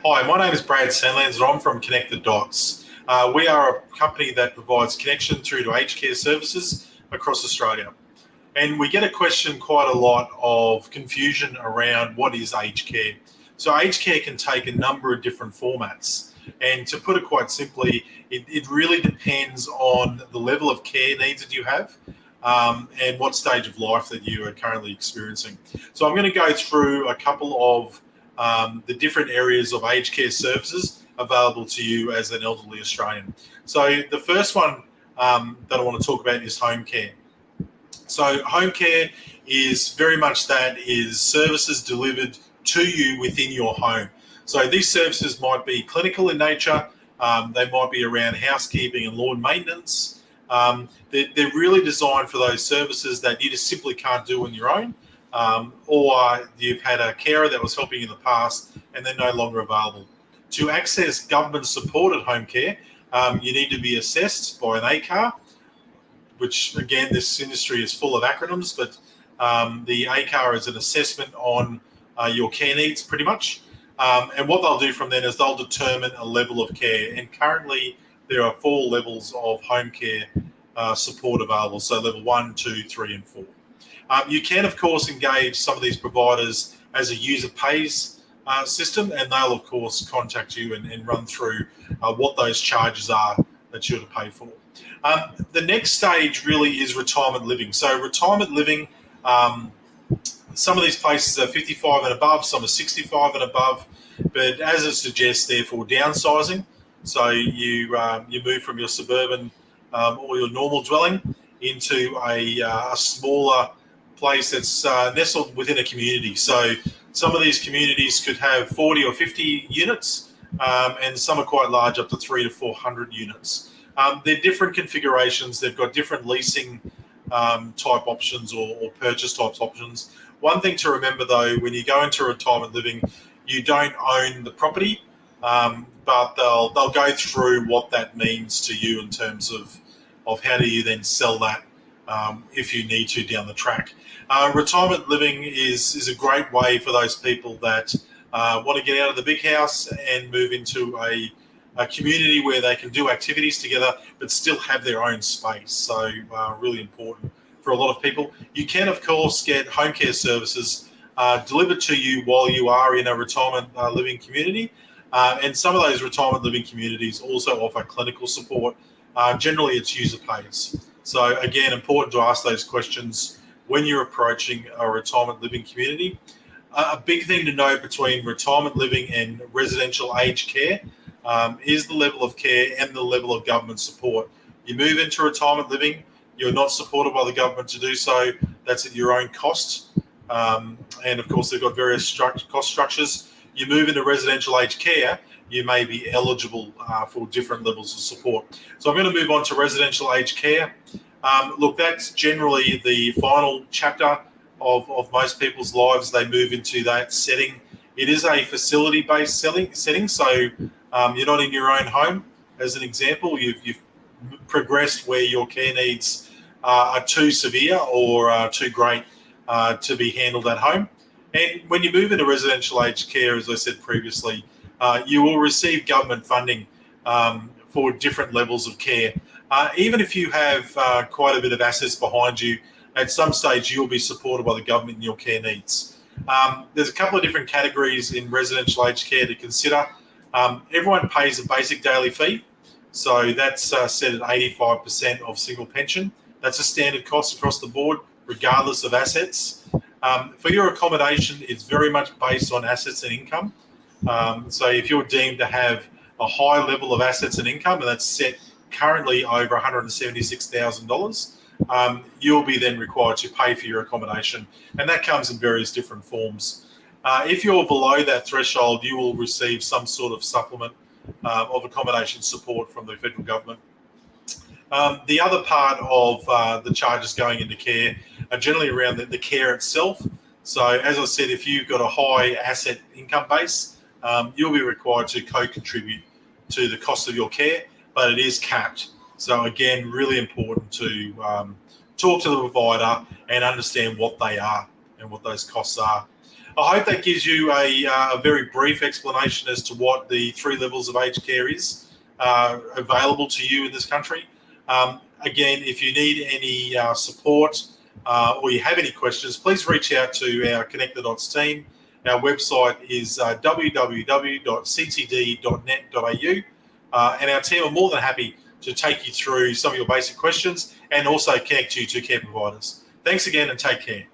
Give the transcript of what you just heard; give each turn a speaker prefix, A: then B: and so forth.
A: Hi, my name is Brad Sandlands and I'm from Connect the Dots. We are a company that provides connection through to aged care services across Australia. And we get a question quite a lot of confusion around what is aged care. So aged care can take a number of different formats. And to put it quite simply, it really depends on the level of care needs that you have and what stage of life that you are currently experiencing. So I'm going to go through a couple of the different areas of aged care services available to you as an elderly Australian. So the first one that I want to talk about is home care. So home care is very much that is services delivered to you within your home. So these services might be clinical in nature. They might be around housekeeping and lawn maintenance. They're really designed for those services that you just simply can't do on your own, or you've had a carer that was helping you in the past and they're no longer available. To access government-supported home care, you need to be assessed by an ACAR, which again, this industry is full of acronyms, but the ACAR is an assessment on your care needs pretty much. And what they'll do from then is they'll determine a level of care. And currently there are 4 levels of home care support available. So level 1, 2, 3, and 4. You can, of course, engage some of these providers as a user pays system, and they'll, of course, contact you and run through what those charges are that you're to pay for. The next stage really is retirement living. So retirement living, some of these places are 55 and above, some are 65 and above, but as it suggests, therefore, downsizing. So you move from your suburban or your normal dwelling into a smaller place that's nestled within a community. So some of these communities could have 40 or 50 units, and some are quite large, up to 300 to 400 units. They're different configurations. They've got different leasing type options or purchase types options. One thing to remember, though, when you go into retirement living, you don't own the property, but they'll go through what that means to you in terms of how do you then sell that if you need to down the track. Retirement living is a great way for those people that want to get out of the big house and move into a community where they can do activities together but still have their own space. So really important for a lot of people. You can, of course, get home care services delivered to you while you are in a retirement living community. And some of those retirement living communities also offer clinical support. Generally, it's user pays. So again, important to ask those questions when you're approaching a retirement living community. A big thing to note between retirement living and residential aged care is the level of care and the level of government support. You move into retirement living, you're not supported by the government to do so. That's at your own cost. And of course, they've got various cost structures. You move into residential aged care, you may be eligible for different levels of support. So I'm going to move on to residential aged care. Look, that's generally the final chapter of most people's lives. They move into that setting. It is a facility-based setting, so you're not in your own home. As an example, you've progressed where your care needs are too severe or too great to be handled at home. And when you move into residential aged care, as I said previously, you will receive government funding for different levels of care. Even if you have quite a bit of assets behind you, at some stage you'll be supported by the government in your care needs. There's a couple of different categories in residential aged care to consider. Everyone pays a basic daily fee. So that's set at 85% of single pension. That's a standard cost across the board, regardless of assets. For your accommodation, it's very much based on assets and income. So if you're deemed to have a high level of assets and income, and that's set currently over $176,000, you'll be then required to pay for your accommodation. And that comes in various different forms. If you're below that threshold, you will receive some sort of supplement of accommodation support from the federal government. The other part of the charges going into care are generally around the care itself. So as I said, if you've got a high asset income base, you'll be required to co-contribute to the cost of your care, but it is capped. So again, really important to talk to the provider and understand what they are and what those costs are. I hope that gives you a very brief explanation as to what the 3 levels of aged care is available to you in this country. Again, if you need any support or you have any questions, please reach out to our Connect the Dots team. Our website is www.ctd.net.au, and our team are more than happy to take you through some of your basic questions and also connect you to care providers. Thanks again and take care.